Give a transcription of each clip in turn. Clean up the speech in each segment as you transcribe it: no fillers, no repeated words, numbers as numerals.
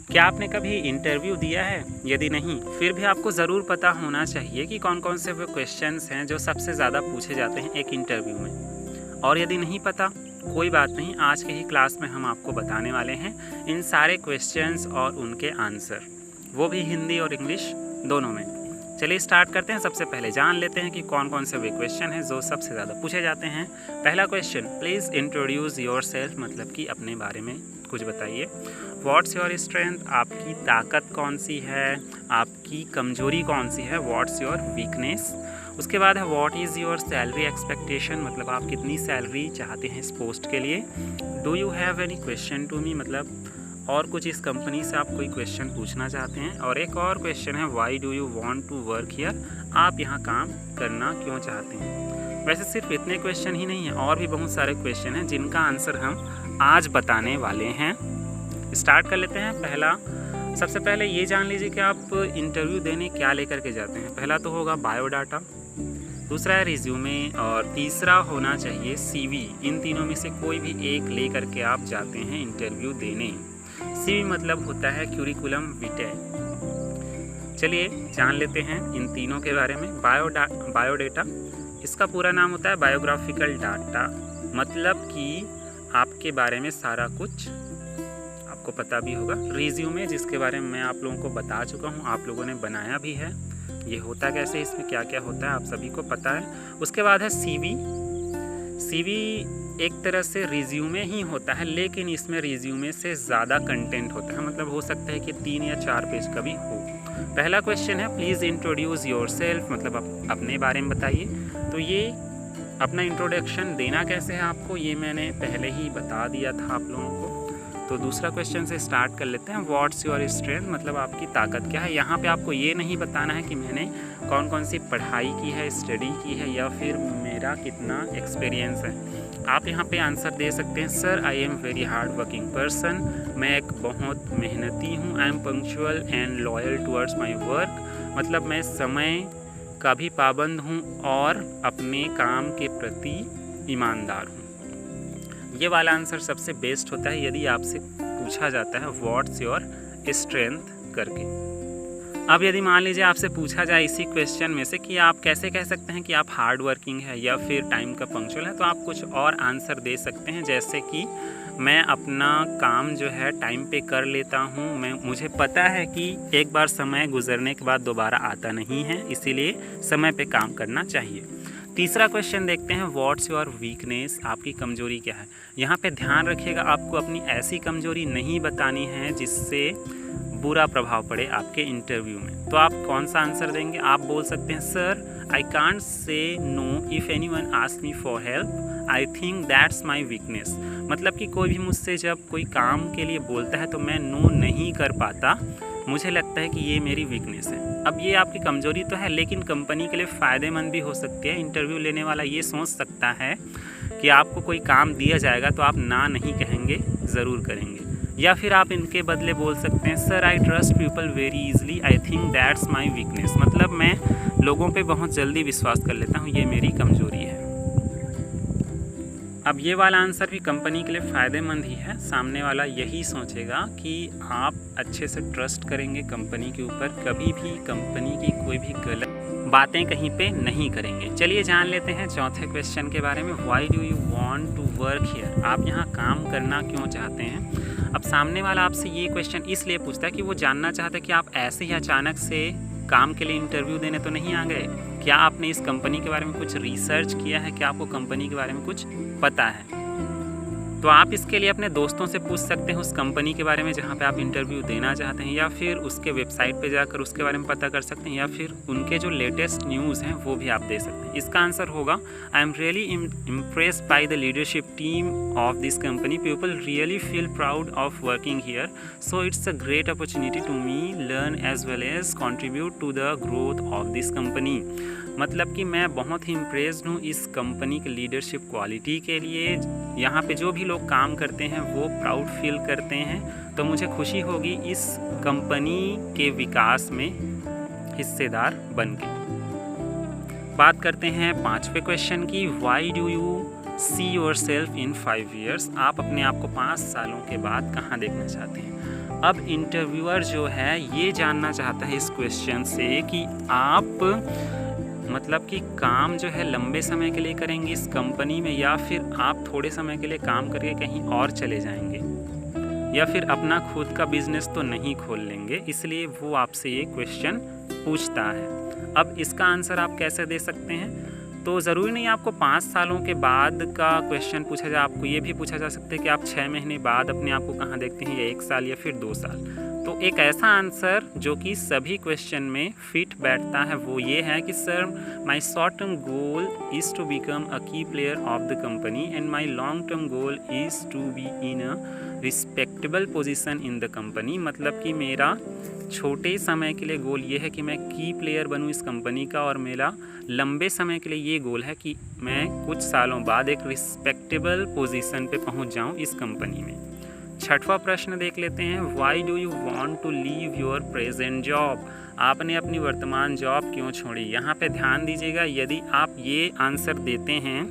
क्या आपने कभी इंटरव्यू दिया है? यदि नहीं, फिर भी आपको ज़रूर पता होना चाहिए कि कौन कौन से वो क्वेश्चंस हैं जो सबसे ज़्यादा पूछे जाते हैं एक इंटरव्यू में। और यदि नहीं पता, कोई बात नहीं, आज के ही क्लास में हम आपको बताने वाले हैं इन सारे क्वेश्चंस और उनके आंसर, वो भी हिंदी और इंग्लिश दोनों में। चलिए स्टार्ट करते हैं। सबसे पहले जान लेते हैं कि कौन कौन से वे क्वेश्चन हैं जो सबसे ज़्यादा पूछे जाते हैं। पहला question, please introduce your self, मतलब कि अपने बारे में कुछ बताइए। व्हाट्स योर स्ट्रेंथ, आपकी ताकत कौन सी है, आपकी कमजोरी कौन सी है। What's your weakness. उसके बाद है what is your salary expectation, मतलब आप कितनी सैलरी चाहते हैं इस पोस्ट के लिए। Do you have any question to me, मतलब और कुछ इस कंपनी से आप कोई क्वेश्चन पूछना चाहते हैं। और एक और क्वेश्चन है why do you want to work here, आप यहाँ काम करना क्यों चाहते हैं। वैसे सिर्फ इतने क्वेश्चन ही नहीं हैं, और भी बहुत सारे क्वेश्चन हैं जिनका आंसर हम आज बताने वाले हैं। स्टार्ट कर लेते हैं। पहला, सबसे पहले ये जान लीजिए कि आप इंटरव्यू देने क्या लेकर के जाते हैं। पहला तो होगा बायोडाटा, दूसरा है रिज्यूमे, और तीसरा होना चाहिए सीवी। इन तीनों में से कोई भी एक ले करके आप जाते हैं इंटरव्यू देने। सीवी मतलब होता है क्यूरिकुलम विटे। चलिए जान लेते हैं इन तीनों के बारे में। बायोडाटा, इसका पूरा नाम होता है बायोग्राफिकल डाटा, मतलब कि आपके बारे में सारा कुछ आपको पता भी होगा। रिज्यूमे, जिसके बारे में मैं आप लोगों को बता चुका हूँ, आप लोगों ने बनाया भी है। ये होता कैसे, इसमें क्या क्या होता है आप सभी को पता है। उसके बाद है सीवी। सीवी एक तरह से रिज्यूमे ही होता है, लेकिन इसमें रिज्यूमे से ज़्यादा कंटेंट होता है, मतलब हो सकता है कि 3 या 4 पेज का भी हो। पहला क्वेश्चन है प्लीज़ इंट्रोड्यूस योर सेल्फ, मतलब आप अपने बारे में बताइए। तो ये अपना इंट्रोडक्शन देना कैसे है आपको, ये मैंने पहले ही बता दिया था आप लोगों को। तो दूसरा क्वेश्चन से स्टार्ट कर लेते हैं। व्हाट्स योर स्ट्रेंथ, मतलब आपकी ताकत क्या है। यहाँ पे आपको ये नहीं बताना है कि मैंने कौन कौन सी पढ़ाई की है, स्टडी की है, या फिर मेरा कितना एक्सपीरियंस है। आप यहाँ पे आंसर दे सकते हैं, sir I am very hard working person, मैं एक बहुत मेहनती हूँ। I am punctual and loyal towards my work, मतलब मैं समय का भी पाबंद हूँ और अपने काम के प्रति ईमानदार हूँ। ये वाला आंसर सबसे बेस्ट होता है यदि आपसे पूछा जाता है व्हाट्स योर स्ट्रेंथ करके। अब यदि मान लीजिए आपसे पूछा जाए इसी क्वेश्चन में से कि आप कैसे कह सकते हैं कि आप हार्ड वर्किंग है या फिर टाइम का पंक्चुअल है, तो आप कुछ और आंसर दे सकते हैं, जैसे कि मैं अपना काम जो है टाइम पे कर लेता हूँ, मुझे पता है कि एक बार समय गुजरने के बाद दोबारा आता नहीं है, इसीलिए समय पे काम करना चाहिए। तीसरा क्वेश्चन देखते हैं, व्हाट्स योर वीकनेस, आपकी कमजोरी क्या है। यहाँ पे ध्यान रखिएगा, आपको अपनी ऐसी कमजोरी नहीं बतानी है जिससे बुरा प्रभाव पड़े आपके इंटरव्यू में। तो आप कौन सा आंसर देंगे। आप बोल सकते हैं, sir I can't say know if anyone ask me for help, I think that's my weakness, मतलब कि कोई भी मुझसे जब कोई काम के लिए बोलता है तो मैं नो नहीं कर पाता, मुझे लगता है कि ये मेरी वीकनेस है। अब ये आपकी कमजोरी तो है, लेकिन कंपनी के लिए फ़ायदेमंद भी हो सकती है। इंटरव्यू लेने वाला ये सोच सकता है कि आपको कोई काम दिया जाएगा तो आप ना नहीं कहेंगे, ज़रूर करेंगे। या फिर आप इनके बदले बोल सकते हैं, sir I trust people very easily, I think that's my weakness, मतलब मैं लोगों पे बहुत जल्दी विश्वास कर लेता हूँ, ये मेरी कमजोरी है। अब ये वाला आंसर भी कंपनी के लिए फ़ायदेमंद ही है। सामने वाला यही सोचेगा कि आप अच्छे से ट्रस्ट करेंगे कंपनी के ऊपर, कभी भी कंपनी की कोई भी गलत बातें कहीं पे नहीं करेंगे। चलिए जान लेते हैं चौथे क्वेश्चन के बारे में। Why do you want to work here, आप यहाँ काम करना क्यों चाहते हैं। अब सामने वाला आपसे ये क्वेश्चन इसलिए पूछता है कि वो जानना चाहता है कि आप ऐसे ही अचानक से काम के लिए इंटरव्यू देने तो नहीं आ गए। क्या आपने इस कंपनी के बारे में कुछ रिसर्च किया है, क्या आपको कंपनी के बारे में कुछ पता है। तो आप इसके लिए अपने दोस्तों से पूछ सकते हैं उस कंपनी के बारे में जहाँ पे आप इंटरव्यू देना चाहते हैं, या फिर उसके वेबसाइट पे जाकर उसके बारे में पता कर सकते हैं, या फिर उनके जो लेटेस्ट न्यूज़ हैं वो भी आप दे सकते हैं। इसका आंसर होगा, I am really impressed by the leadership team of this company, people really feel proud of working here, so it's a great opportunity to me learn as well as contribute to the growth of this company, मतलब कि मैं बहुत ही impressed हूँ इस company के leadership quality के लिए। यहाँ पे जो भी लोग काम करते हैं वो प्राउड फील करते हैं, तो मुझे खुशी होगी इस कंपनी के विकास में हिस्सेदार बन के। बात करते हैं पांचवें क्वेश्चन की, why do you see your self in 5 years, आप अपने आप को 5 सालों के बाद कहाँ देखना चाहते हैं। अब इंटरव्यूअर जो है ये जानना चाहता है इस क्वेश्चन से कि आप मतलब कि काम जो है लंबे समय के लिए करेंगे इस कंपनी में, या फिर आप थोड़े समय के लिए काम करके कहीं और चले जाएंगे, या फिर अपना खुद का बिजनेस तो नहीं खोल लेंगे। इसलिए वो आपसे ये क्वेश्चन पूछता है। अब इसका आंसर आप कैसे दे सकते हैं? तो ज़रूरी नहीं आपको 5 सालों के बाद का क्वेश्चन पूछा जाए, आपको ये भी पूछा जा सकता है कि आप 6 महीने बाद अपने आप को कहाँ देखते हैं, या 1 साल या फिर 2 साल। तो एक ऐसा आंसर जो कि सभी क्वेश्चन में फिट बैठता है वो ये है कि sir, my short term goal is to become a key player of the company and my long term goal is to be in a respectable position in the company. मतलब कि मेरा छोटे समय के लिए गोल ये है कि मैं की प्लेयर बनूं इस कंपनी का, और मेरा लंबे समय के लिए ये गोल है कि मैं कुछ सालों बाद एक रिस्पेक्टेबल पोजीशन पे पहुंच जाऊं इस कंपनी में। 6वां प्रश्न देख लेते हैं, why do you want to leave your present job? आपने अपनी वर्तमान जॉब क्यों छोड़ी? यहाँ पे ध्यान दीजिएगा, यदि आप ये आंसर देते हैं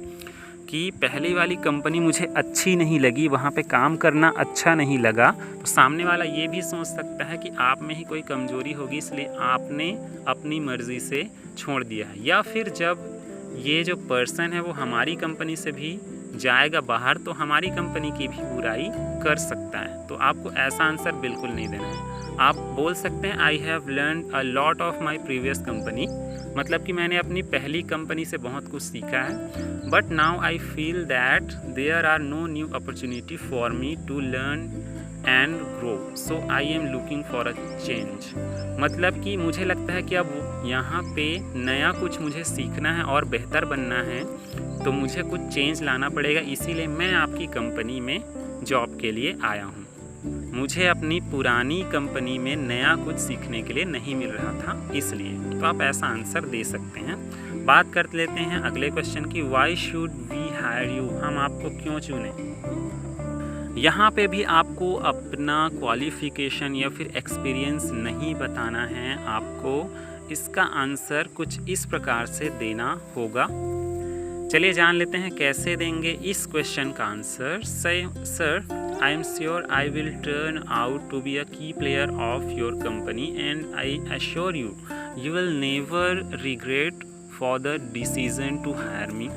कि पहली वाली कंपनी मुझे अच्छी नहीं लगी, वहाँ पे काम करना अच्छा नहीं लगा, तो सामने वाला ये भी सोच सकता है कि आप में ही कोई कमजोरी होगी इसलिए आपने अपनी मर्ज़ी से छोड़ दिया है। या फिर जब ये जो पर्सन है वो हमारी कंपनी से भी जाएगा बाहर तो हमारी कंपनी की भी बुराई कर सकता है। तो आपको ऐसा आंसर बिल्कुल नहीं देना है। आप बोल सकते हैं I have learn a lot of my previous company, मतलब कि मैंने अपनी पहली कंपनी से बहुत कुछ सीखा है, but now I feel that there are no new opportunity for me to learn and grow, so I am looking for a change. मतलब कि मुझे लगता है कि अब यहाँ पे नया कुछ मुझे सीखना है और बेहतर बनना है, तो मुझे कुछ चेंज लाना पड़ेगा, इसीलिए मैं आपकी कंपनी में जॉब के लिए आया हूँ। मुझे अपनी पुरानी कंपनी में नया कुछ सीखने के लिए नहीं मिल रहा था इसलिए। तो आप ऐसा आंसर दे सकते हैं। बात कर लेते हैं अगले क्वेश्चन की, why should we hire you? हम आपको क्यों चुने? यहाँ पे भी आपको अपना क्वालिफ़िकेशन या फिर एक्सपीरियंस नहीं बताना है, आपको इसका आंसर कुछ इस प्रकार से देना होगा। चलिए जान लेते हैं कैसे देंगे इस क्वेश्चन का answer. Sir, I am sure I will turn out to be a key player of your company and I assure you you will never regret for the decision to hire me.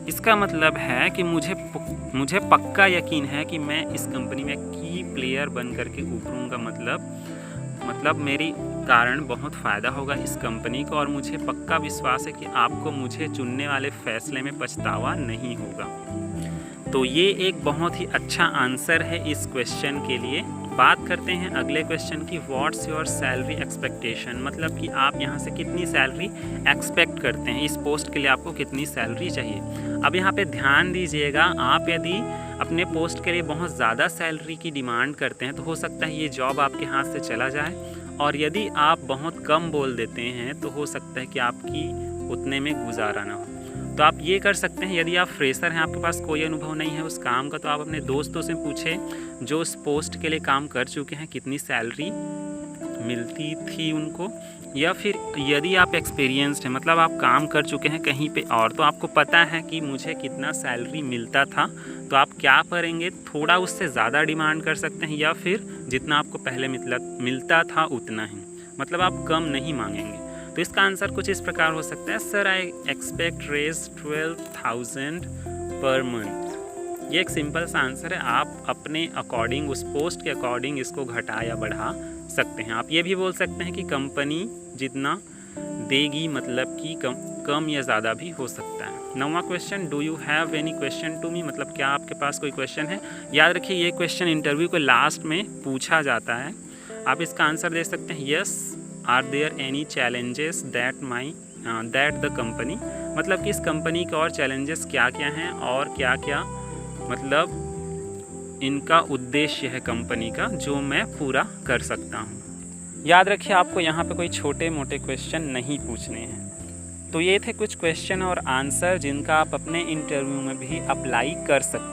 इसका मतलब है कि मुझे पक्का यकीन है कि मैं इस कंपनी में की प्लेयर बन करके उभरूँगा। मतलब मेरी कारण बहुत फ़ायदा होगा इस कंपनी को, और मुझे पक्का विश्वास है कि आपको मुझे चुनने वाले फ़ैसले में पछतावा नहीं होगा। तो ये एक बहुत ही अच्छा आंसर है इस क्वेश्चन के लिए। बात करते हैं अगले क्वेश्चन की, व्हाट्स योर सैलरी एक्सपेक्टेशन? मतलब कि आप यहाँ से कितनी सैलरी एक्सपेक्ट करते हैं, इस पोस्ट के लिए आपको कितनी सैलरी चाहिए। अब यहाँ पे ध्यान दीजिएगा, आप यदि अपने पोस्ट के लिए बहुत ज़्यादा सैलरी की डिमांड करते हैं तो हो सकता है ये जॉब आपके हाथ से चला जाए, और यदि आप बहुत कम बोल देते हैं तो हो सकता है कि आपकी उतने में गुजारा ना हो। तो आप ये कर सकते हैं, यदि आप फ्रेशर हैं, आपके पास कोई अनुभव नहीं है उस काम का, तो आप अपने दोस्तों से पूछें जो उस पोस्ट के लिए काम कर चुके हैं कितनी सैलरी मिलती थी उनको। या फिर यदि आप एक्सपीरियंस्ड हैं, मतलब आप काम कर चुके हैं कहीं पे और, तो आपको पता है कि मुझे कितना सैलरी मिलता था, तो आप क्या करेंगे, थोड़ा उससे ज़्यादा डिमांड कर सकते हैं, या फिर जितना आपको पहले मिलता था उतना ही, मतलब आप कम नहीं मांगेंगे। तो इसका आंसर कुछ इस प्रकार हो सकता है, sir I expect raise 12,000 per month. ये एक सिंपल सा आंसर है, आप अपने अकॉर्डिंग, उस पोस्ट के अकॉर्डिंग इसको घटा या बढ़ा सकते हैं। आप ये भी बोल सकते हैं कि कंपनी जितना देगी, मतलब कि कम या ज़्यादा भी हो सकता है। 9वां question, do you have any question to me? मतलब क्या आपके पास कोई क्वेश्चन है? याद रखिए ये क्वेश्चन इंटरव्यू के लास्ट में पूछा जाता है। आप इसका आंसर दे सकते हैं, yes are there any challenges that the company? मतलब कि इस कंपनी के और चैलेंजेस क्या क्या हैं, और क्या क्या मतलब इनका उद्देश्य है कंपनी का जो मैं पूरा कर सकता हूँ। याद रखिए आपको यहाँ पे कोई छोटे मोटे क्वेश्चन नहीं पूछने हैं। तो ये थे कुछ क्वेश्चन और आंसर जिनका आप अपने इंटरव्यू में भी अप्लाई कर सकते हैं।